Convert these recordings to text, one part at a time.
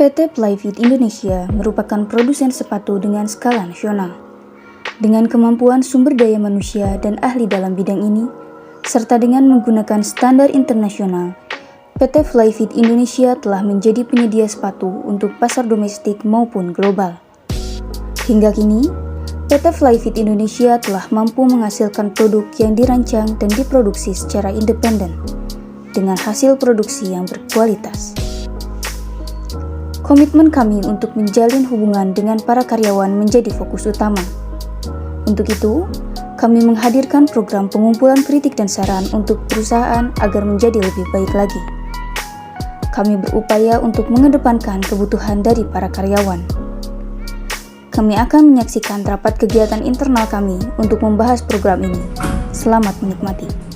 PT Plyfit Indonesia merupakan produsen sepatu dengan skala nasional. Dengan kemampuan sumber daya manusia dan ahli dalam bidang ini, serta dengan menggunakan standar internasional, PT Plyfit Indonesia telah menjadi penyedia sepatu untuk pasar domestik maupun global. Hingga kini, PT Plyfit Indonesia telah mampu menghasilkan produk yang dirancang dan diproduksi secara independen, dengan hasil produksi yang berkualitas. Komitmen kami untuk menjalin hubungan dengan para karyawan menjadi fokus utama. Untuk itu, kami menghadirkan program pengumpulan kritik dan saran untuk perusahaan agar menjadi lebih baik lagi. Kami berupaya untuk mengedepankan kebutuhan dari para karyawan. Kami akan menyaksikan rapat kegiatan internal kami untuk membahas program ini. Selamat menikmati.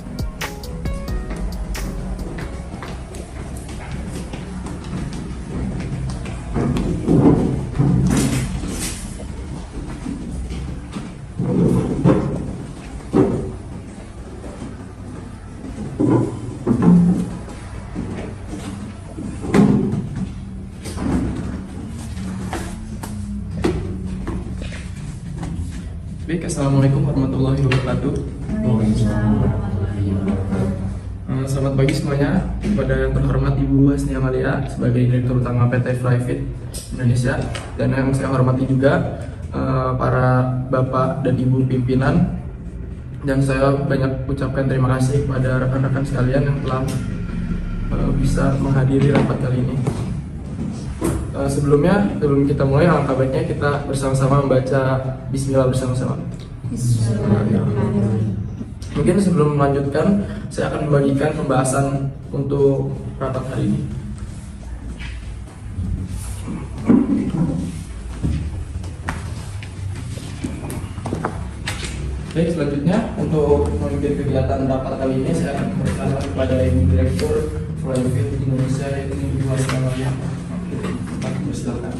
Baik, Assalamualaikum warahmatullahi wabarakatuh. Selamat pagi semuanya. Kepada yang terhormat Ibu Hasni Amalia sebagai Direktur Utama PT Plyfit Indonesia, dan yang saya hormati juga para Bapak dan Ibu pimpinan, dan saya banyak ucapkan terima kasih kepada rekan-rekan sekalian yang telah bisa menghadiri rapat kali ini. Sebelum kita mulai, alangkah baiknya kita bersama-sama membaca Bismillah bersama-sama. Mungkin sebelum melanjutkan, saya akan membagikan pembahasan untuk rapat hari ini. Baik, selanjutnya untuk memimpin kegiatan rapat kali ini, saya akan memberikan kepada Ibu Direktur Plyfit Indonesia, yaitu Ibu Hasni Amalia. Silakan.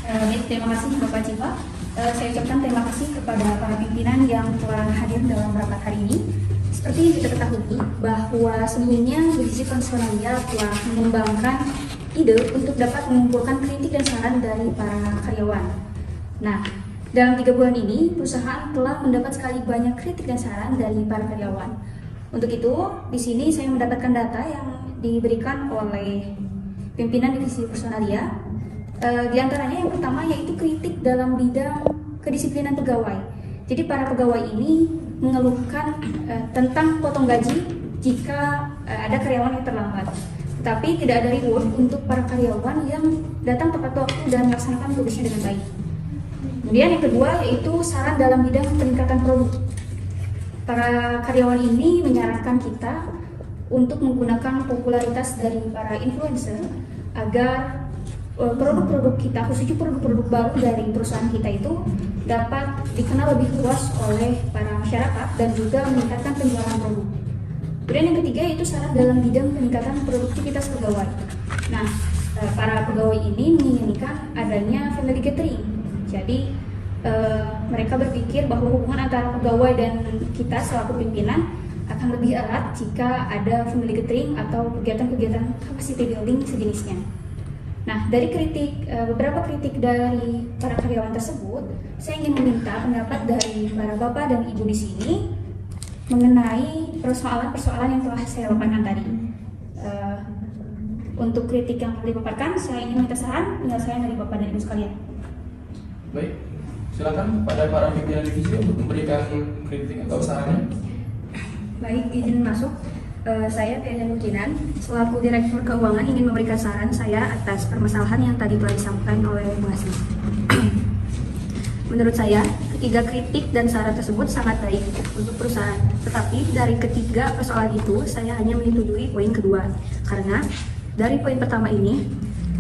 Baik, terima kasih Bapak Cipa. Saya ucapkan terima kasih kepada para pimpinan yang telah hadir dalam rapat hari ini. Seperti yang kita ketahui bahwa sebelumnya divisi personalia telah mengembangkan ide untuk dapat mengumpulkan kritik dan saran dari para karyawan. Nah, dalam 3 bulan ini perusahaan telah mendapat sekali banyak kritik dan saran dari para karyawan. Untuk itu, di sini saya mendapatkan data yang diberikan oleh pimpinan divisi personalia. Di antaranya yang pertama yaitu kritik dalam bidang kedisiplinan pegawai. Jadi para pegawai ini mengeluhkan tentang potong gaji jika ada karyawan yang terlambat. Tetapi tidak ada reward untuk para karyawan yang datang tepat waktu dan melaksanakan tugasnya dengan baik. Kemudian yang kedua yaitu saran dalam bidang peningkatan produk. Para karyawan ini menyarankan kita untuk menggunakan popularitas dari para influencer agar produk-produk kita, khususnya produk-produk baru dari perusahaan kita itu dapat dikenal lebih luas oleh para masyarakat dan juga meningkatkan penjualan produk. Kemudian yang ketiga yaitu saran dalam bidang peningkatan produktivitas pegawai. Nah, para pegawai ini menginginkan adanya family gathering. Jadi mereka berpikir bahwa hubungan antara pegawai dan kita selaku pimpinan akan lebih erat jika ada family gathering atau kegiatan-kegiatan capacity building sejenisnya. Nah, dari beberapa kritik dari para karyawan tersebut, saya ingin meminta pendapat dari para bapak dan ibu di sini mengenai persoalan-persoalan yang telah saya paparkan tadi. Untuk kritik yang telah dipaparkan, saya ingin minta saran penyelesaian dari bapak dan ibu sekalian. Baik, silakan pada para pimpinan divisi untuk memberikan kritik atau sarannya. Baik, izin masuk. Saya Tiana Mukinan, selaku Direktur Keuangan ingin memberikan saran saya atas permasalahan yang tadi telah disampaikan oleh Bu Hasni. Menurut saya, ketiga kritik dan saran tersebut sangat baik untuk perusahaan. Tetapi dari ketiga persoalan itu, saya hanya menyetujui poin kedua. Karena dari poin pertama ini,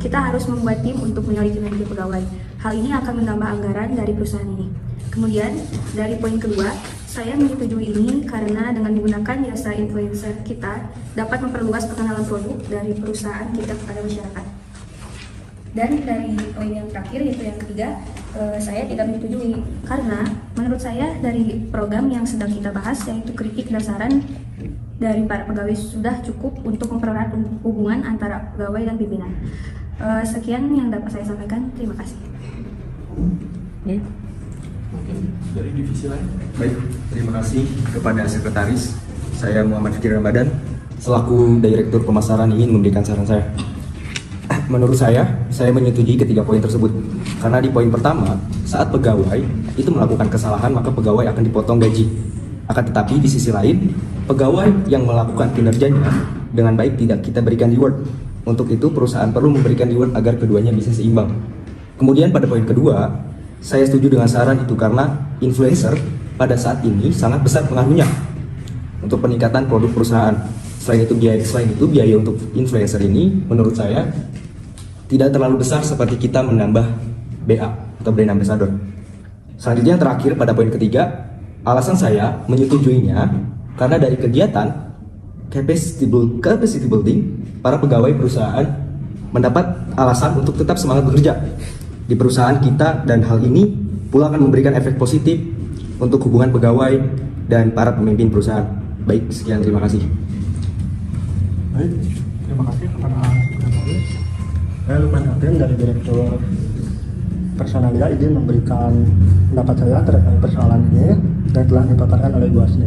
kita harus membuat tim untuk menyalin kinerja pegawai. Hal ini akan menambah anggaran dari perusahaan ini. Kemudian, dari poin kedua, saya menyetujui ini karena dengan menggunakan jasa influencer kita dapat memperluas pengenalan produk dari perusahaan kita kepada masyarakat. Dan dari poin yang terakhir yaitu yang ketiga, saya tidak menyetujui karena menurut saya dari program yang sedang kita bahas yaitu kritik dan saran dari para pegawai sudah cukup untuk mempererat hubungan antara pegawai dan pimpinan. Sekian yang dapat saya sampaikan. Terima kasih. Mungkin dari divisi lain. Baik, terima kasih kepada Sekretaris. Saya Muhammad Fikri Ramadan, selaku Direktur Pemasaran ingin memberikan saran saya. Menurut saya menyetujui ketiga poin tersebut. Karena di poin pertama, saat pegawai itu melakukan kesalahan, maka pegawai akan dipotong gaji. Akan tetapi di sisi lain, pegawai yang melakukan kinerjanya dengan baik tidak kita berikan reward. Untuk itu perusahaan perlu memberikan reward agar keduanya bisa seimbang. Kemudian pada poin kedua, saya setuju dengan saran itu karena influencer pada saat ini sangat besar pengaruhnya untuk peningkatan produk perusahaan. Selain itu biaya untuk influencer ini menurut saya tidak terlalu besar seperti kita menambah BA atau brand ambassador. Selanjutnya yang terakhir pada poin ketiga, alasan saya menyetujuinya karena dari kegiatan capacity building, para pegawai perusahaan mendapat alasan untuk tetap semangat bekerja di perusahaan kita, dan hal ini pula akan memberikan efek positif untuk hubungan pegawai dan para pemimpin perusahaan. Baik, sekian, terima kasih. Baik, terima kasih kepada Sekretaris. Saya Lukman Hakim dari Direktur Personalia izin memberikan pendapat saya terkait persoalan ini yang telah dipaparkan oleh Bu Asni.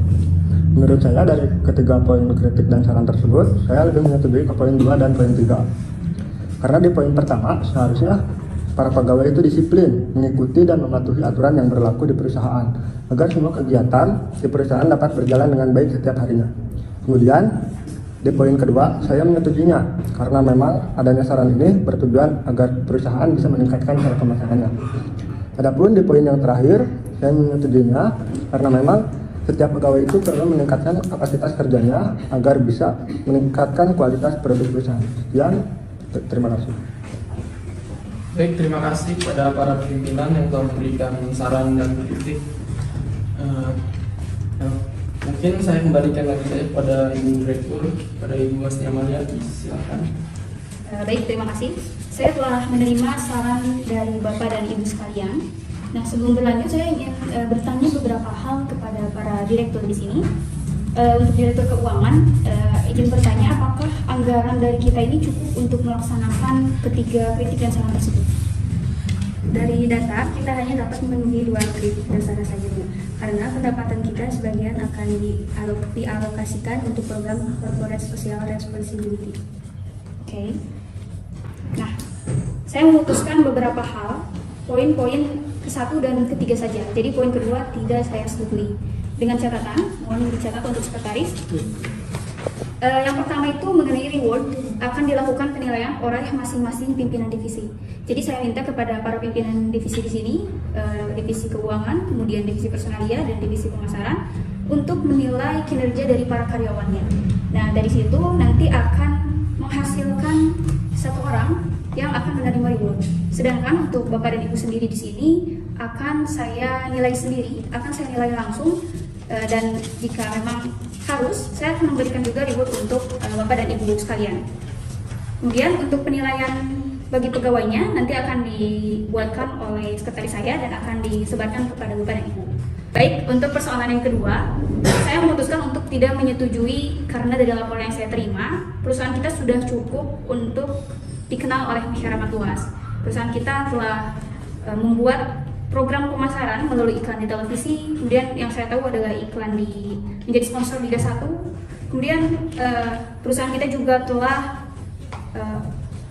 Menurut saya dari ketiga poin kritik dan saran tersebut, saya lebih menyetujui ke poin 2 dan poin 3. Karena di poin pertama, seharusnya para pegawai itu disiplin, mengikuti dan mematuhi aturan yang berlaku di perusahaan, agar semua kegiatan di perusahaan dapat berjalan dengan baik setiap harinya. Kemudian, di poin kedua, saya menyetujuinya, karena memang adanya saran ini bertujuan agar perusahaan bisa meningkatkan cara pemasarannya. Adapun di poin yang terakhir, saya menyetujuinya, karena memang setiap pegawai itu perlu meningkatkan kapasitas kerjanya agar bisa meningkatkan kualitas produk perusahaan. Sekian, terima kasih. Baik, terima kasih kepada para pimpinan yang telah memberikan saran dan kritik. Mungkin saya kembalikan lagi saja kepada Ibu Direktur, pada Ibu Asni Amalia, silakan. Baik, terima kasih. Saya telah menerima saran dari Bapak dan Ibu sekalian. Nah, sebelum berlanjut saya ingin bertanya beberapa hal kepada para direktur di sini. Untuk Direktur Keuangan, izin bertanya apakah anggaran dari kita ini cukup untuk melaksanakan ketiga kritik dan saran tersebut? Dari data, kita hanya dapat memenuhi 2 kritik dan saran saja, Bu. Karena pendapatan kita sebagian akan dialokasikan untuk program Corporate Social Responsibility. Oke. Nah, saya memutuskan beberapa hal, poin-poin ke-1 dan ke-3 saja. Jadi poin kedua tidak saya setujui. Dengan catatan, mohon dicatat untuk sekretaris. Yang pertama itu mengenai reward akan dilakukan penilaian oleh masing-masing pimpinan divisi. Jadi saya minta kepada para pimpinan divisi di sini, divisi keuangan, kemudian divisi personalia dan divisi pemasaran untuk menilai kinerja dari para karyawannya. Nah, dari situ nanti akan menghasilkan satu orang yang akan menerima reward. Sedangkan untuk Bapak dan Ibu sendiri di sini akan saya nilai sendiri, akan saya nilai langsung. Dan jika memang harus, saya akan memberikan juga reward untuk Bapak dan Ibu sekalian. Kemudian untuk penilaian bagi pegawainya nanti akan dibuatkan oleh sekretaris saya dan akan disebarkan kepada Bapak dan Ibu. Baik, untuk persoalan yang kedua, saya memutuskan untuk tidak menyetujui karena dari laporan yang saya terima, perusahaan kita sudah cukup untuk dikenal oleh masyarakat luas. Perusahaan kita telah membuat program pemasaran melalui iklan di televisi, kemudian yang saya tahu adalah iklan menjadi sponsor Liga 1. Kemudian perusahaan kita juga telah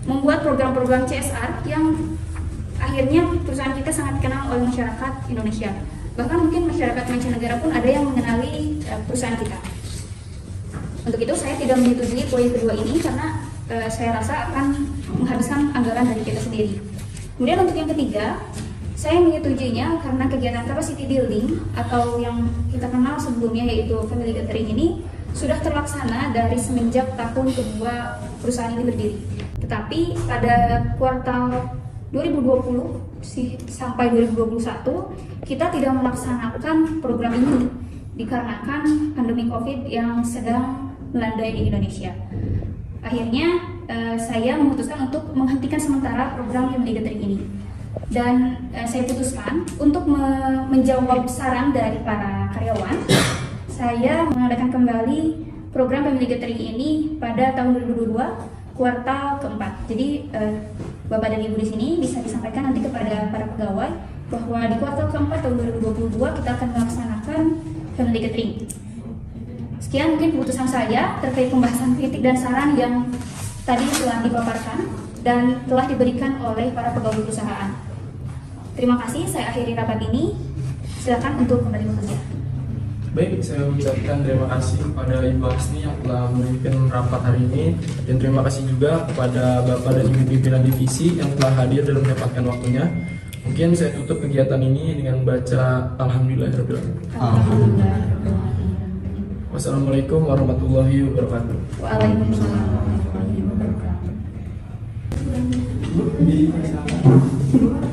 membuat program-program CSR yang akhirnya perusahaan kita sangat dikenal oleh masyarakat Indonesia. Bahkan mungkin masyarakat mancanegara pun ada yang mengenali perusahaan kita. Untuk itu saya tidak menyetujui poin kedua ini karena saya rasa akan menghabiskan anggaran dari kita sendiri. Kemudian untuk yang ketiga, saya menyetujuinya karena kegiatan capacity building atau yang kita kenal sebelumnya yaitu family gathering ini sudah terlaksana dari semenjak tahun kedua perusahaan ini berdiri. Tetapi pada kuartal 2020 sampai 2021 kita tidak melaksanakan program ini dikarenakan pandemi COVID yang sedang melandai di Indonesia. Akhirnya saya memutuskan untuk menghentikan sementara program family gathering ini. Dan saya putuskan untuk menjawab saran dari para karyawan, saya mengadakan kembali program family gathering ini pada tahun 2022 kuartal keempat. Jadi Bapak dan Ibu di sini bisa disampaikan nanti kepada para pegawai bahwa di kuartal keempat tahun 2022 kita akan melaksanakan family catering. Sekian mungkin keputusan saya terkait pembahasan kritik dan saran yang tadi telah dipaparkan dan telah diberikan oleh para pegawai perusahaan. Terima kasih, saya akhiri rapat ini. Silakan untuk kembali bekerja. Baik, saya ucapkan terima kasih kepada Ibu Hasni yang telah memimpin rapat hari ini, dan terima kasih juga kepada Bapak dan Ibu pimpinan divisi yang telah hadir dan menyempatkan waktunya. Mungkin saya tutup kegiatan ini dengan baca Alhamdulillahirrahmanirrahim. Wassalamualaikum warahmatullahi wabarakatuh. Waalaikumsalam warahmatullahi wabarakatuh.